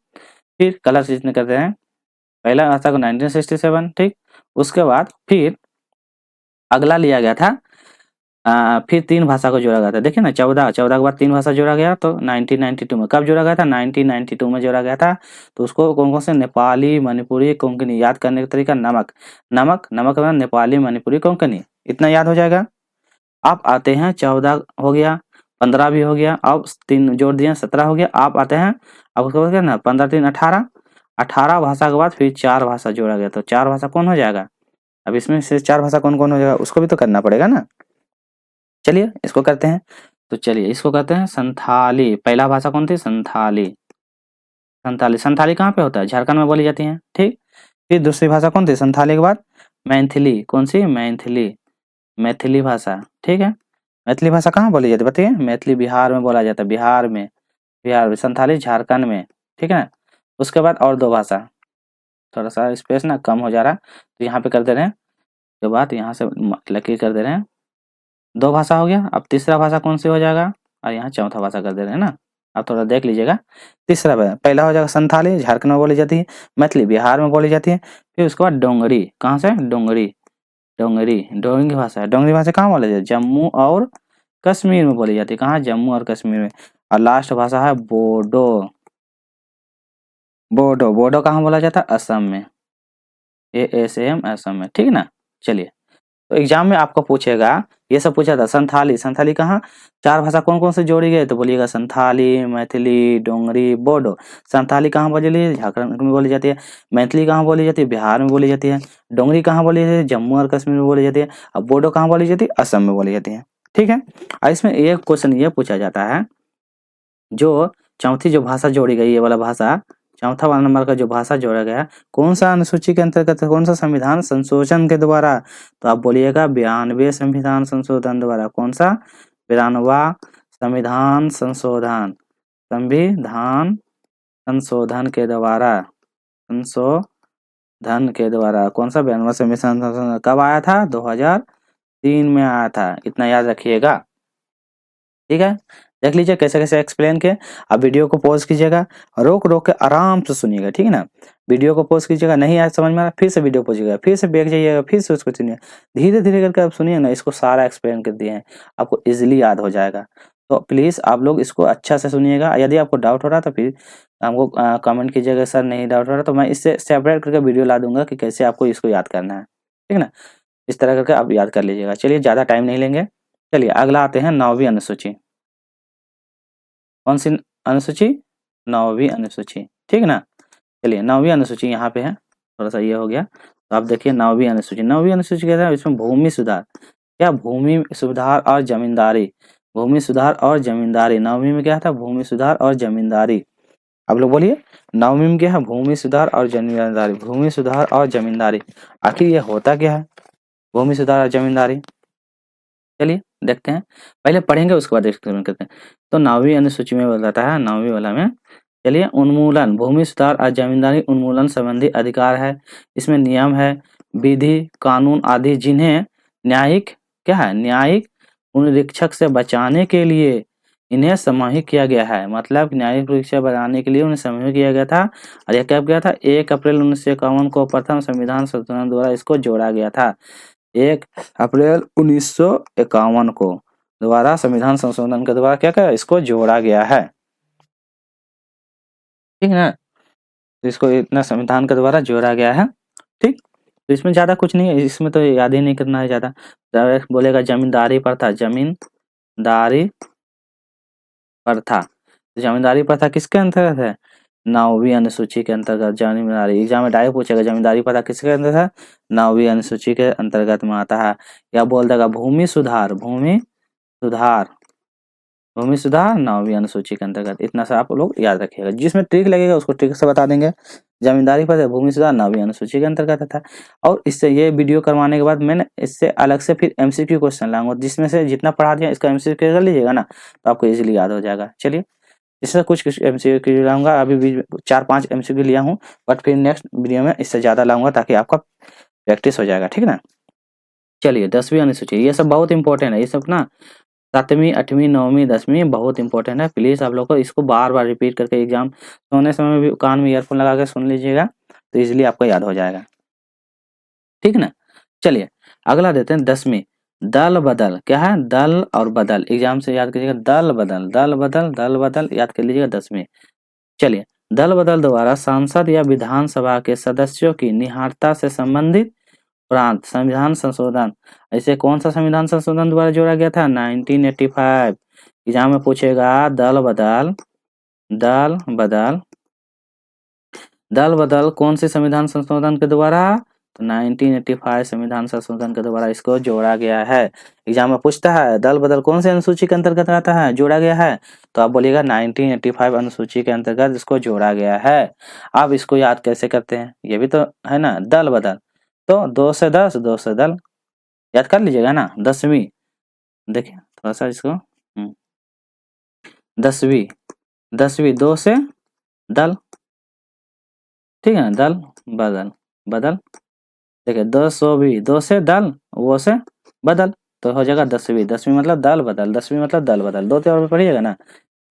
फिर कलर चीज करते हैं, पहला भाषा को 1967। ठीक, उसके बाद फिर अगला लिया गया था फिर 3 भाषा को जोड़ा गया था। देखिए ना, 14 के बाद 3 भाषा जोड़ा गया तो 1992 में। कब जोड़ा गया था? 1992 में जोड़ा गया था। तो उसको कौन-कौन से? नेपाली, मणिपुरी, कोंकणी। याद करने का तरीका नमक, नमक, नमक का नेपाली, मणिपुरी, कोंकणी, इतना याद हो जाएगा। अब आते हैं 14 हो गया, 15 भी हो गया, अब 3 जोड़ दिए 17 हो गया। आप आते हैं, अब उसके बाद क्या ना 15 3 18, 18 भाषा के बाद फिर 4 भाषा जोड़ा गया, तो 4 भाषा कौन हो जाएगा? अब इसमें से 4 भाषा कौन-कौन हो जाएगा उसको भी तो करना पड़ेगा ना। चलिए इसको करते हैं, तो चलिए इसको करते हैं संथाली। पहला भाषा कौन थी? संथाली। संथाली, संथाली कहाँ पे होता है? झारखंड में बोली जाती है। ठीक, फिर दूसरी भाषा कौन थी संथाली के बाद? मैथिली। कौन सी? मैथिली, मैथिली भाषा। ठीक है, मैथिली भाषा कहाँ बोली जाती है बताइए? मैथिली बिहार में बोला जाता है, बिहार में, बिहार में। संथाली झारखंड में। ठीक है ना, उसके बाद और 2 भाषा, थोड़ा सा स्पेस ना कम हो जा रहा है तो यहाँ पे कर दे रहे हैं, उसके बाद यहाँ से लकीर कर दे रहे हैं। 2 भाषा हो गया, अब तीसरा भाषा कौन सी हो जाएगा? और यहाँ चौथा भाषा कर दे रहे हैं ना, आप थोड़ा देख लीजिएगा। तीसरा पहला हो जाएगा संथाली, झारखंड में बोली जाती है। मैथिली बिहार में बोली जाती है। फिर उसके बाद डोंगरी, कहाँ से? डोंगरी, डोंगरी, डोंगरी भाषा है। डोंगरी भाषा कहाँ बोली जाती है? जम्मू और कश्मीर में बोली जाती है। कहाँ? जम्मू और कश्मीर में। और लास्ट भाषा है बोडो, बोडो, बोडो कहाँ बोला जाता है? असम में, ASAM, असम में। ठीक है ना, चलिए तो एग्जाम में आपको पूछेगा, ये सब पूछा था। संथाली, संथाली कहाँ? 4 भाषा कौन-कौन से जोड़ी गए? तो बोलिएगा संथाली, मैथिली, डोंगरी, बोडो। संथाली कहाँ बोली जाती है? झारखंड में बोली जाती है। मैथिली कहाँ बोली जाती है? बिहार में बोली जाती है। डोंगरी कहाँ बोली जाती है? जम्मू और कश्मीर में बोली जाती है। और बोडो कहाँ बोली जाती है? असम में बोली जाती है। ठीक है, और इसमें एक क्वेश्चन ये पूछा जाता है, जो चौथी जो भाषा जोड़ी गई, ये वाला भाषा, चौथा वाला नंबर का जो भाषा जोड़ा गया, कौन सा अनुसूची के अंतर्गत है? कौन सा संविधान संशोधन के द्वारा? तो आप बोलिएगा 92 संविधान संशोधन द्वारा। कौन सा? 92वां संविधान संशोधन, संविधान संशोधन के द्वारा, संशोधन के द्वारा। कौन सा? 92वां संविधान संशोधन कब आया था? 2003 में आया था, इतना याद रखिएगा। ठीक है, देख लीजिए कैसे कैसे एक्सप्लेन किए। अब वीडियो को पॉज कीजिएगा, रोक रोक के आराम से सुनिएगा। ठीक है ना, वीडियो को पॉज कीजिएगा, नहीं आया समझ में आ रहा फिर से वीडियो पॉजिएगा, फिर से बैक जाइएगा, फिर से उसको सुनिए। धीरे धीरे करके आप सुनिए ना, इसको सारा एक्सप्लेन कर दिए हैं, आपको इजिली याद हो जाएगा। तो प्लीज आप लोग इसको अच्छा से सुनिएगा। यदि आपको डाउट हो रहा तो फिर हमको कमेंट कीजिएगा, सर नहीं डाउट हो रहा, तो मैं इससे सेपरेट करके वीडियो ला दूंगा कि कैसे आपको इसको याद करना है। ठीक है ना, इस तरह करके आप याद कर लीजिएगा। चलिए ज्यादा टाइम नहीं लेंगे, चलिए अगला आते हैं 9वीं अनुसूची। कौन सी अनुसूची? 9वीं अनुसूची। ठीक है ना, चलिए 9वीं अनुसूची यहाँ पे है, थोड़ा सा ये हो गया। तो आप देखिए 9वीं अनुसूची, 9वीं अनुसूची कहते हैं इसमें भूमि सुधार, क्या? भूमि सुधार और जमींदारी, भूमि सुधार और जमींदारी। 9वीं में क्या था? भूमि सुधार और जमींदारी। आप लोग बोलिए 9वीं में क्या है? भूमि सुधार और जमींदारी, भूमि सुधार और जमींदारी। आखिर ये होता क्या है भूमि सुधार और जमींदारी? चलिए देखते हैं, पहले पढ़ेंगे उसके बाद एक्सप्लेन करते हैं। तो 9वीं अनुसूची में बताता है, 9वीं वाला में, चलिए उन्मूलन, भूमि सुधार और जमींदारी उन्मूलन संबंधी अधिकार है। इसमें नियम है, विधि, कानून आदि जिन्हें न्यायिक, क्या है? न्यायिक पुनरीक्षक से बचाने के लिए इन्हें समाहित किया गया है। मतलब न्यायिक परीक्षा बनाने के लिए उन्हें समाहित किया गया था। और यह कब गया था? 1 अप्रैल 1951 को प्रथम संविधान संशोधन द्वारा इसको जोड़ा गया था। 1 अप्रैल 1951 को द्वारा संविधान संशोधन के द्वारा क्या क्या इसको जोड़ा गया है। ठीक है ना, तो इसको इतना संविधान के द्वारा जोड़ा गया है। ठीक, तो इसमें ज्यादा कुछ नहीं है, इसमें तो याद ही नहीं करना है ज्यादा। बोलेगा जमींदारी प्रथा, जमींदारी प्रथा, तो जमींदारी प्रथा किसके अंतर्गत है? 9वीं अनुसूची के अंतर्गत जमींदारी। एग्जाम में डायरेक्ट पूछेगा जमींदारी प्रथा किसके अंतर्गत है? 9वीं अनुसूची के अंतर्गत में आता है। या बोल देगा भूमि सुधार, भूमि सुधार, भूमि सुधार 9वीं अनुसूची के अंतर्गत। इतना सा आप लोग याद रखिएगा, जिसमें ट्रिक लगेगा उसको ट्रिक से बता देंगे। जमींदारी प्रथा, भूमि सुधार 9वीं अनुसूची के अंतर्गत था। और इससे ये वीडियो करवाने के बाद मैंने इससे अलग से फिर MCQ क्वेश्चन लाऊंगा, जिसमें से जितना पढ़ा दिया इसका MCQ कर लीजिएगा ना, तो आपको इजीली याद हो जाएगा। चलिए इससे कुछ MCQ लाऊंगा, अभी भी 4-5 MCQ लिया हूँ, बट फिर नेक्स्ट वीडियो में इससे ज्यादा लाऊंगा ताकि आपका प्रैक्टिस हो जाएगा। ठीक है ना, चलिए 10वीं अनुसूची, ये सब बहुत इंपॉर्टेंट है, ये सब ना 7वीं 8वीं 9वीं 10वीं बहुत इंपॉर्टेंट है। प्लीज़ आप लोग को इसको बार-बार रिपीट करके एग्जाम सोने समय भी कान में ईयरफ़ोन लगा के सुन लीजिएगा, तो ईज़िली आपको याद हो जाएगा। ठीक ना? चलिए अगला देते हैं 10वीं, दल-बदल, क्या है? दल और बदल, एग्जाम से याद कीजिएगा, दल-बदल, दल-बदल, दल-बदल याद कर लीजिएगा 10वीं। चलिए, दल-बदल द्वारा सांसद या विधानसभा के सदस्यों की निहारता से संबंधित प्रांत संविधान संशोधन, ऐसे कौन सा संविधान संशोधन द्वारा जोड़ा गया था? 1985। एग्जाम में पूछेगा दल-बदल, दल-बदल, दल-बदल कौन से संविधान संशोधन के द्वारा? तो 1985 संविधान संशोधन के द्वारा इसको जोड़ा गया है। एग्जाम में पूछता है दल-बदल कौन से अनुसूची के अंतर्गत आता है, जोड़ा गया है? तो आप बोलिएगा 1985 अनुसूची के अंतर्गत इसको जोड़ा गया है। अब इसको याद कैसे करते हैं? ये भी तो है ना, दल-बदल, तो 2 से 10, 2 से दल, याद कर लीजिएगा ना। 10वीं, देखिए थोड़ा-सा इसको 10वीं, 10वीं 2 से दल, ठीक है ना, दल, बदल, बदल, देखिए 200वीं 2 से दल, वो से बदल, तो हो जाएगा 10वीं, 10वीं मतलब दल बदल, 10वीं मतलब दल बदल, 2 त्योहार में पढ़िएगा ना।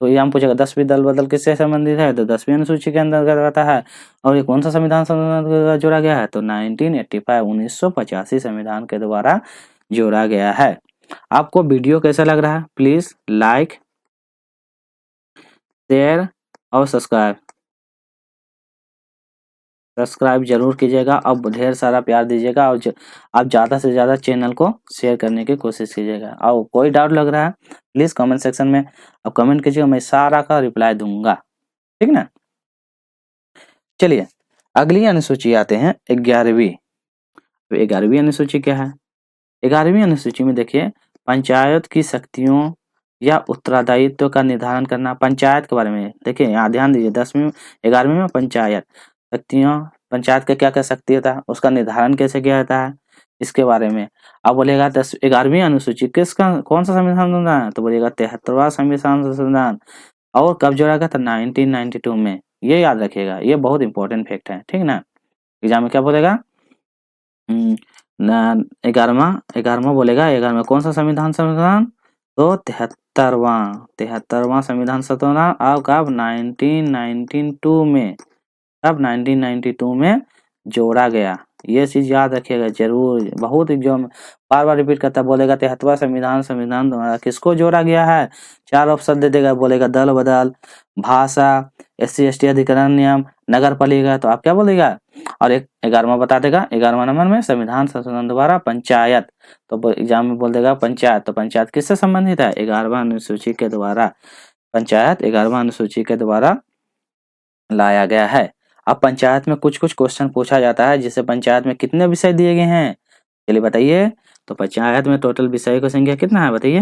तो ये हम पूछेगा 10वीं दल बदल किससे संबंधित है? तो 10वीं अनुसूची के अंतर्गत आता है। और ये कौन सा संविधान संशोधन के द्वारा जोड़ा गया है? तो 1985 1985 संविधान के द्वारा जोड़ा गया है। आपको वीडियो कैसा लग रहा है? प्लीज लाइक, शेयर और सब्सक्राइब जरूर कीजिएगा और ढेर सारा प्यार दीजिएगा, और आप ज़्यादा से ज़्यादा चैनल को शेयर करने की कोशिश कीजिएगा। और कोई डाउट लग रहा है प्लीज़ कमेंट सेक्शन में आप कमेंट कीजिएगा, मैं सारा का रिप्लाई दूंगा, ठीक ना। चलिए अगली अनुसूची आते हैं 11वीं। तो 11वीं अनुसूची क्या है? 11वीं अनुसूची में देखिए, पंचायत की शक्तियों या उत्तरदायित्व का निर्धारण करना, पंचायत के बारे में देखिए, यहाँ ध्यान दीजिए 10वीं 11वीं में पंचायत शक्तियों, पंचायत का क्या क्या शक्ति होता है, उसका निर्धारण कैसे किया जाता है, इसके बारे में। अब बोलेगा 11वीं अनुसूची किसका कौन सा संविधान संशोधन है? तो बोलिएगा 73वां संविधान संशोधन। और कब जोड़ा गया था? 1992 में। ये याद रखिएगा, ये बहुत इंपॉर्टेंट फैक्ट है, ठीक ना। एग्जाम में क्या बोलेगा? 11वां बोलेगा, 11वां कौन सा संविधान संशोधन? तो 73वां संविधान संशोधन। अब कब? 1992 में, अब 1992 में जोड़ा गया। ये चीज याद रखिएगा जरूर, बहुत एग्जाम बार बार रिपीट करता, बोलेगा 73वां संविधान द्वारा किसको जोड़ा गया है? 4 ऑप्शन दे देगा, बोलेगा दल बदल, भाषा, SC/ST अधिकरण नियम, नगर पालिका, तो आप क्या बोलेगा? और एक 11वां बता देगा, 11वां नंबर में संविधान संशोधन द्वारा पंचायत, तो एग्जाम में बोल देगा पंचायत, तो पंचायत किससे संबंधित है? 11वां अनुसूची के द्वारा, पंचायत 11वां अनुसूची के द्वारा लाया गया है। अब पंचायत में कुछ कुछ क्वेश्चन पूछा जाता है, जिससे पंचायत में कितने विषय दिए गए हैं, चलिए बताइए। तो पंचायत में टोटल विषय की संख्या कितना है बताइए?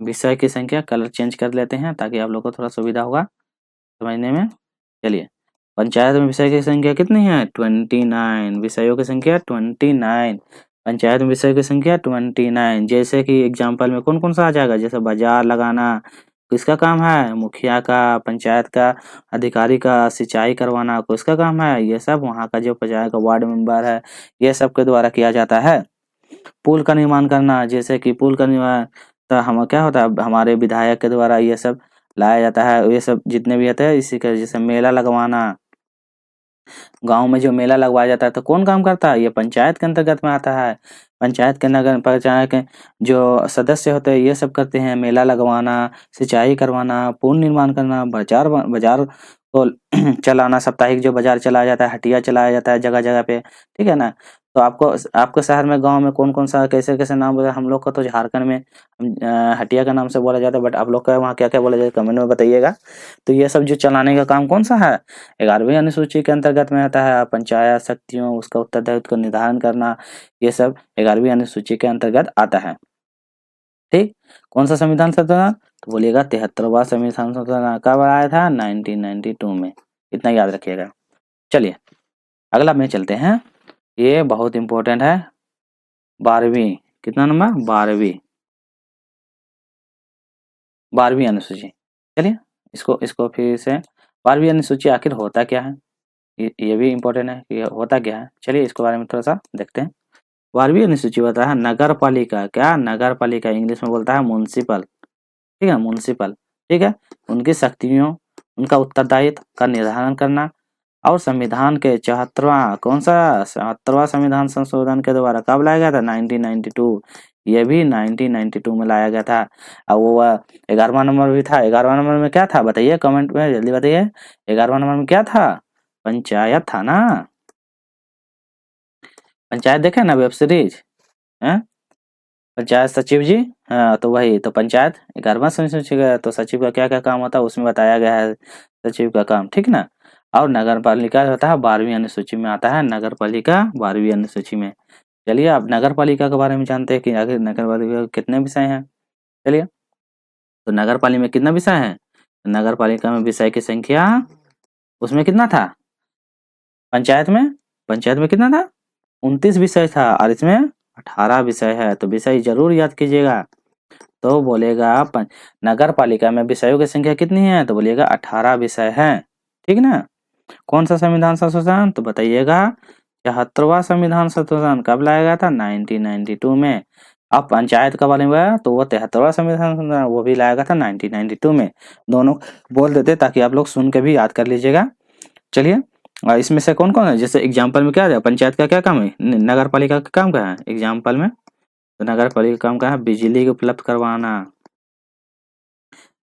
विषय की संख्या कलर चेंज कर लेते हैं ताकि आप लोग को थोड़ा सुविधा होगा समझने में। चलिए पंचायत में विषय की संख्या कितनी है? 29 विषयों की संख्या 29, पंचायत में विषय की संख्या 29। जैसे कि एग्जाम्पल में कौन कौन सा आ जाएगा? जैसे बाजार लगाना किसका काम है? मुखिया का, पंचायत का अधिकारी का, सिंचाई करवाना किसका काम है? ये सब वहाँ का जो पंचायत का वार्ड मेंबर है, ये सब के द्वारा किया जाता है। पुल का निर्माण करना, जैसे कि पुल का निर्माण, तो हम क्या होता है, हमारे विधायक के द्वारा ये सब लाया जाता है। ये सब जितने भी होते हैं इसी का, जैसे मेला लगवाना, गांव में जो मेला लगवाया जाता है तो कौन काम करता है? ये पंचायत के अंतर्गत में आता है। पंचायत के नगर पंचायत के जो सदस्य होते हैं ये सब करते हैं, मेला लगवाना, सिंचाई करवाना, पुल निर्माण करना, बाजार बाजार को चलाना, साप्ताहिक जो बाजार चलाया जाता है, हटिया चलाया जाता है जगह जगह पे, ठीक है ना। तो आपको आपके शहर में गांव में कौन कौन सा कैसे कैसे नाम बोला? हम लोग को तो झारखंड में हटिया का नाम से बोला जाता है, बट आप लोग का वहाँ क्या क्या बोला जाता है कमेंट में बताइएगा। तो ये सब जो चलाने का काम कौन सा है? 11वीं अनुसूची के अंतर्गत में आता है। पंचायत शक्तियों, उसका उत्तरदायित्व का निर्धारण करना, ये सब 11वीं अनुसूची के अंतर्गत आता है। ठीक, कौन सा संविधान संशोधन? तो बोलिएगा 73वां संविधान संशोधन। कब आया था? 1992 में, इतना याद रखिएगा। चलिए अगला में चलते हैं, ये बहुत इंपॉर्टेंट है, 12वीं, कितना नंबर? 12वीं अनुसूची। चलिए इसको फिर से, 12वीं अनुसूची आखिर होता क्या है, ये भी इम्पोर्टेंट है कि होता क्या है। चलिए इसके बारे में थोड़ा सा देखते हैं। 12वीं अनुसूची होता है नगर पालिका। क्या? नगर पालिका, इंग्लिश में बोलता है म्युनिसिपल। ठीक है, म्युनिसिपल। ठीक है, उनकी शक्तियों, उनका उत्तरदायित्व का निर्धारण करना और संविधान के 74वां, कौन सा 74वां संविधान संशोधन के द्वारा कब लाया गया था? 1992। ये भी 1992 में लाया गया था। और वो 11वां नंबर भी था। 11वां नंबर में क्या था बताइए, कमेंट में जल्दी बताइए। 11वां नंबर में क्या था? पंचायत था ना। पंचायत देखे ना वेब सीरीज है? पंचायत सचिव जी, हाँ तो वही तो पंचायत 11वां अनुसूची का। तो सचिव का क्या क्या काम होता है उसमें बताया गया है सचिव का काम। ठीक ना। और नगर पालिका होता है 12वीं अनुसूची में आता है। नगर पालिका 12वीं अनुसूची में। चलिए अब नगर पालिका के बारे में जानते हैं कि आखिर नगर पालिका के कितने विषय हैं। चलिए, तो नगर पालिका में कितना विषय है? नगर पालिका में विषय की संख्या उसमें कितना था? पंचायत में कितना था? 29 विषय था और इसमें 18 विषय है। तो विषय जरूर याद कीजिएगा। तो बोलेगा नगर पालिका में विषयों की संख्या कितनी है? तो बोलिएगा 18 विषय है। ठीक ना। कौन सा संविधान संशोधन? तो बताइएगा 74वां संविधान संशोधन कब लाया गया था? 1992 में। अब पंचायत का बारे में तो वो 73वां संविधान संशोधन वो भी लाया गया था 1992 में। दोनों बोल देते ताकि आप लोग सुन के भी याद कर लीजिएगा। चलिए, इसमें से कौन कौन है? जैसे एग्जाम्पल में क्या है, पंचायत का क्या काम है, नगर पालिका का काम क्या है एग्जाम्पल में? तो नगर पालिका का काम क्या है? बिजली उपलब्ध करवाना।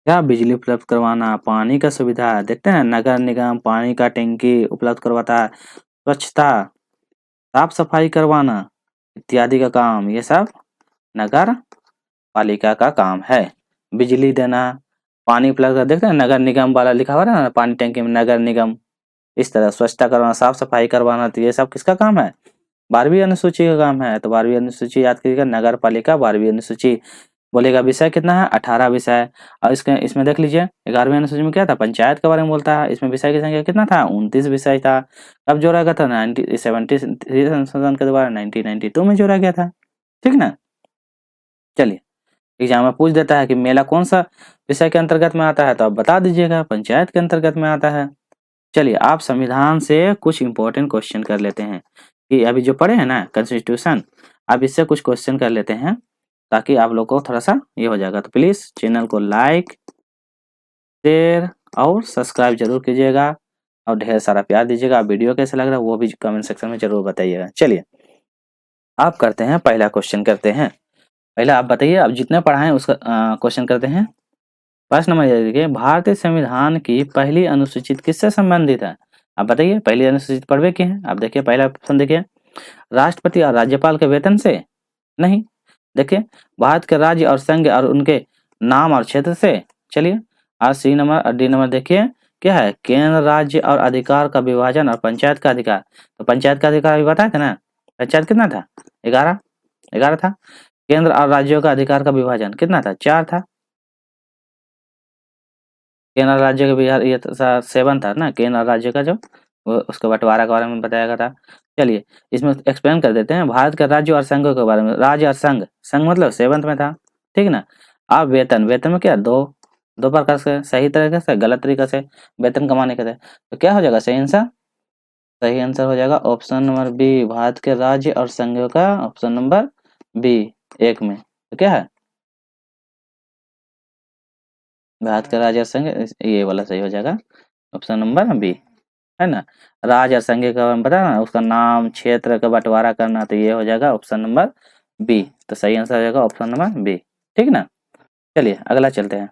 क्या? बिजली उपलब्ध करवाना, पानी का सुविधा। देखते हैं नगर निगम पानी का टैंकी उपलब्ध करवाता है। स्वच्छता, साफ सफाई करवाना इत्यादि का काम, ये सब नगर पालिका का काम है। बिजली देना, पानी उपलब्ध कर, देखते हैं नगर निगम वाला लिखा हुआ है ना, पानी टैंकी में नगर निगम। इस तरह स्वच्छता करवाना, साफ सफाई करवाना, तो ये सब किसका काम है? 12वीं अनुसूची का काम है। तो 12वीं अनुसूची याद करिएगा, नगर पालिका 12वीं अनुसूची। बोलेगा विषय कितना है? 18 विषय है। और इसमें देख लीजिए 11वीं अनुसूची में क्या था? पंचायत के बारे में बोलता है। इसमें विषय की संख्या कितना था? 29 विषय था। कब जोड़ा गया था? 1973 संशोधन के द्वारा 1992 में जोड़ा गया था। ठीक ना। चलिए, एग्जाम में पूछ देता है कि मेला कौन सा विषय के अंतर्गत में आता है, तो आप बता दीजिएगा पंचायत के अंतर्गत में आता है। चलिए, आप संविधान से कुछ इंपॉर्टेंट क्वेश्चन कर लेते हैं कि अभी जो पढ़े हैं ना कॉन्स्टिट्यूशन, आप इससे कुछ क्वेश्चन कर लेते हैं ताकि आप लोग को थोड़ा सा ये हो जाएगा। तो प्लीज चैनल को लाइक, शेयर और सब्सक्राइब जरूर कीजिएगा और ढेर सारा प्यार दीजिएगा। वीडियो कैसा लग रहा है वो भी कमेंट सेक्शन में जरूर बताइएगा। चलिए, आप करते हैं पहला क्वेश्चन करते हैं। पहला आप बताइए, आप जितने पढ़ाएं उसका क्वेश्चन करते हैं। प्रश्न नंबर देखिए, भारतीय संविधान की पहली अनुसूची किससे संबंधित है? आप बताइए, पहली अनुसूची पढ़वे की है। आप देखिए पहला ऑप्शन देखिए, राष्ट्रपति और राज्यपाल के वेतन से? नहीं। देखिए, भारत के राज्य और संघ और उनके नाम और क्षेत्र से? चलिए, और सी नंबर और डी नंबर देखिए क्या है? केंद्र राज्य और अधिकार का विभाजन और पंचायत का अधिकार। तो पंचायत का अधिकार अभी बताया था ना। पंचायत कितना था? 11 11 था। केंद्र और राज्यों का अधिकार का विभाजन कितना था? 4 था। केंद्र और राज्य का बिहार ये 7 था ना, केंद्र और राज्य का जो वो उसका बंटवारा के बारे में बताया गया था। चलिए, इसमें एक्सप्लेन कर देते हैं भारत के राज्य और संघ के बारे में। राज्य और संघ, संघ मतलब 7 में था। ठीक ना। अब वेतन, वेतन में क्या? दो प्रकार से, सही तरीके से गलत तरीके से वेतन कमाने के थे। तो क्या हो जाएगा सही आंसर? सही आंसर हो जाएगा ऑप्शन नंबर बी, भारत के राज्य और संघ का ऑप्शन नंबर बी 1 में। तो क्या है? भारत का राज्य और संघ, ये वाला सही हो जाएगा ऑप्शन नंबर बी, है ना। राज्य और संघ का पता ना, उसका नाम क्षेत्र का बंटवारा करना, तो ये हो जाएगा ऑप्शन नंबर बी। तो सही आंसर हो जाएगा ऑप्शन नंबर बी। ठीक ना। चलिए अगला चलते हैं।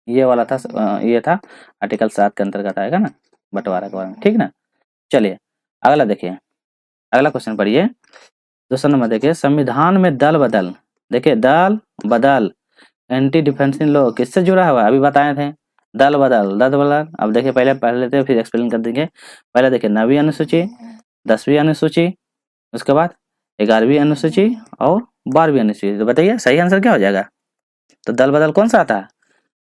ये वाला था ये था आर्टिकल 7 के अंतर्गत आएगा ना, बंटवारा के बारे में। ठीक ना। चलिए अगला देखिए, अगला क्वेश्चन पढ़िए। दूसरा नंबर देखिए, संविधान में दल बदल, देखिए दल बदल एंटी डिफेंसिव लॉ किससे जुड़ा हुआ है? अभी बताए थे दल बदल। अब देखिए पहले पढ़ लेते हैं फिर एक्सप्लेन कर देंगे। पहले देखिए 9वीं अनुसूची, 10वीं अनुसूची, उसके बाद 11वीं अनुसूची और 12वीं अनुसूची। तो बताइए सही आंसर क्या हो जाएगा? तो दल बदल कौन सा आता है?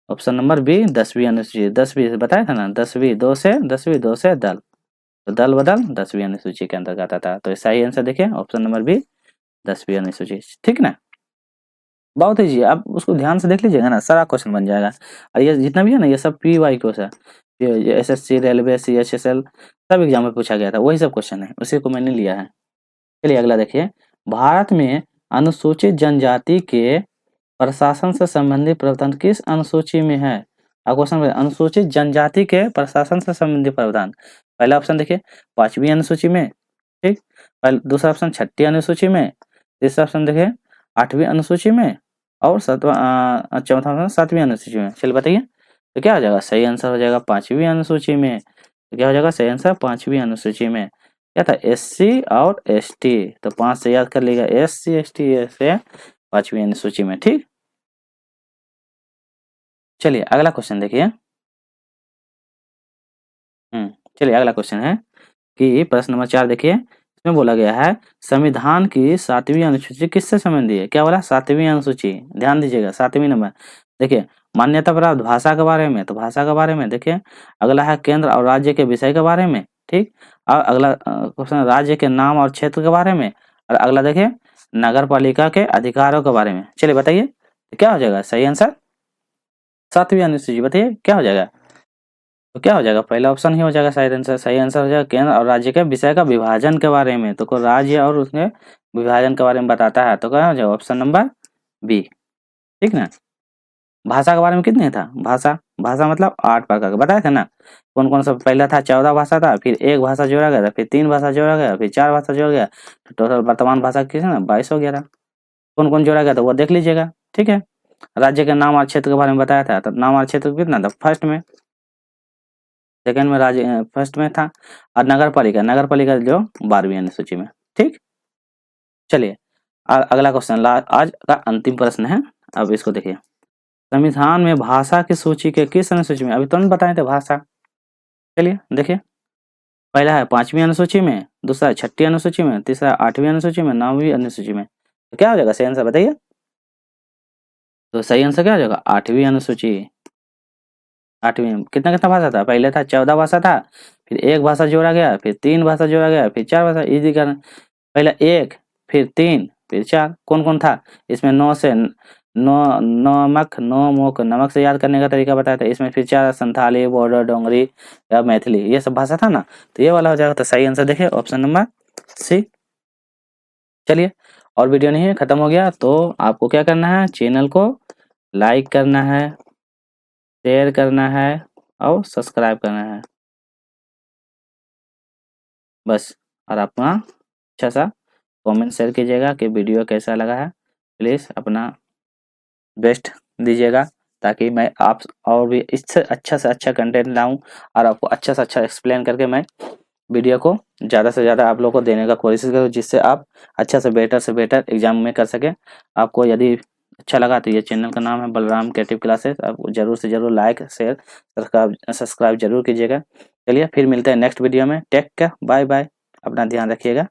ऑप्शन नंबर बी 10वीं अनुसूची। 10वीं बताया था ना, 10वीं 2 से दल, तो दल बदल 10वीं अनुसूची के अंतर्गत आता है। तो सही आंसर देखिए ऑप्शन नंबर बी 10वीं अनुसूची। ठीक ना। बहुत ईजी है, आप उसको ध्यान से देख लीजिएगा ना, सारा क्वेश्चन बन जाएगा। और ये जितना भी है ना ये सब PY क्वेश्चन है। ये SSC रेलवे CHSL सब एग्जाम में पूछा गया था, वही सब क्वेश्चन है, उसी को मैंने लिया है। चलिए अगला देखिए, भारत में अनुसूचित जनजाति के प्रशासन से संबंधित प्रावधान किस अनुसूची में है? अब क्वेश्चन अनुसूचित जनजाति के प्रशासन से संबंधित प्रावधान, पहला ऑप्शन देखिए 5वीं अनुसूची में, ठीक, दूसरा ऑप्शन 6ठी अनुसूची में, तीसरा ऑप्शन देखिए 8वीं अनुसूची में और चौथा ऑप्शन 7वीं अनुसूची में। चलिए बताइए, तो क्या हो जाएगा? सही आंसर हो जाएगा 5वीं अनुसूची में। तो क्या हो जाएगा? सही आंसर 5वीं अनुसूची में। क्या था? SC और ST, तो 5 से याद कर लीजिएगा, SC ST से 5वीं अनुसूची में, ठीक। चलिए अगला क्वेश्चन देखिए। चलिए अगला क्वेश्चन है कि प्रश्न नंबर 4 देखिए, इसमें बोला गया है संविधान की 7वीं अनुसूची किससे संबंधित है? क्या बोला? 7वीं अनुसूची, ध्यान दीजिएगा 7वीं नंबर। देखिए, मान्यता प्राप्त भाषा के बारे में, तो भाषा के बारे में देखिए। अगला है केंद्र और राज्य के विषय के बारे में, ठीक। और अगला क्वेश्चन राज्य के नाम और क्षेत्र के बारे में, और अगला देखिए नगर पालिका के अधिकारों के बारे में। चलिए बताइए, क्या हो जाएगा सही आंसर? 7वीं अनुसूची, बताइए क्या हो जाएगा? तो क्या हो जाएगा? पहला ऑप्शन ही हो जाएगा सही आंसर। सही आंसर हो जाएगा केंद्र और राज्य के विषय का विभाजन के बारे में, तो को राज्य और उसके विभाजन के बारे में बताता है, तो क्या हो जाएगा? ऑप्शन नंबर बी, ठीक ना। भाषा के बारे में कितने था? भाषा, भाषा मतलब 8 प्रकार का बताया था ना, कौन कौन सा? पहला था 14 भाषा था, फिर 1 भाषा जोड़ा गया था, फिर 3 भाषा जोड़ा गया, फिर 4 भाषा जोड़ा गया, तो टोटल वर्तमान भाषा कितने ना 22 हो गया था। कौन कौन जोड़ा गया था वो देख लीजिएगा, ठीक है। राज्य के नाम और क्षेत्र के बारे में बताया था, तो नाम और क्षेत्र कितना था? फर्स्ट में, सेकंड में राज्य फर्स्ट में था, और नगर पालिका जो 12वीं अनुसूची में, ठीक। चलिए अगला क्वेश्चन आज का अंतिम प्रश्न है, अब इसको देखिए। संविधान में भाषा की सूची के किस अनुसूची में? अभी तुरंत बताए थे भाषा। चलिए देखिए, पहला है 5वीं अनुसूची में, दूसरा है 6ठी अनुसूची में, तीसरा 8वीं अनुसूची में, 9वीं अनुसूची में। तो क्या हो जाएगा सही आंसर बताइए? तो सही आंसर क्या हो जाएगा? 8वीं अनुसूची। 8वीं में कितना कितना भाषा था? पहले था 14 भाषा था, फिर 1 भाषा जोड़ा गया, फिर 3 भाषा जोड़ा गया, फिर 4 भाषा। इजी करना, पहले 1 फिर 3 फिर 4। कौन कौन था इसमें? नौ से नमक, नौमुख, नमक से याद करने का तरीका बताया था इसमें, फिर 4 संथाली, बॉर्डर, डोंगरी या मैथिली, ये सब भाषा था ना, तो ये वाला हो जाएगा। तो सही आंसर देखिए ऑप्शन नंबर सी। चलिए, और वीडियो नहीं है, खत्म हो गया, तो आपको क्या करना है? चैनल को लाइक करना है, शेयर करना है और सब्सक्राइब करना है, बस। और अपना अच्छा सा कमेंट शेयर कीजिएगा कि वीडियो कैसा लगा है। प्लीज़ अपना बेस्ट दीजिएगा, ताकि मैं आप और भी इससे अच्छा से अच्छा कंटेंट लाऊं और आपको अच्छा से अच्छा एक्सप्लेन करके मैं वीडियो को ज़्यादा से ज़्यादा आप लोगों को देने का कोशिश करूँ, जिससे आप अच्छा से बेटर एग्जाम में कर सकें। आपको यदि अच्छा लगा तो ये चैनल का नाम है बलराम क्रिएटिव क्लासेस, आप जरूर से जरूर लाइक शेयर सब्सक्राइब जरूर कीजिएगा। चलिए फिर मिलते हैं नेक्स्ट वीडियो में। टेक केयर, बाय बाय, अपना ध्यान रखिएगा।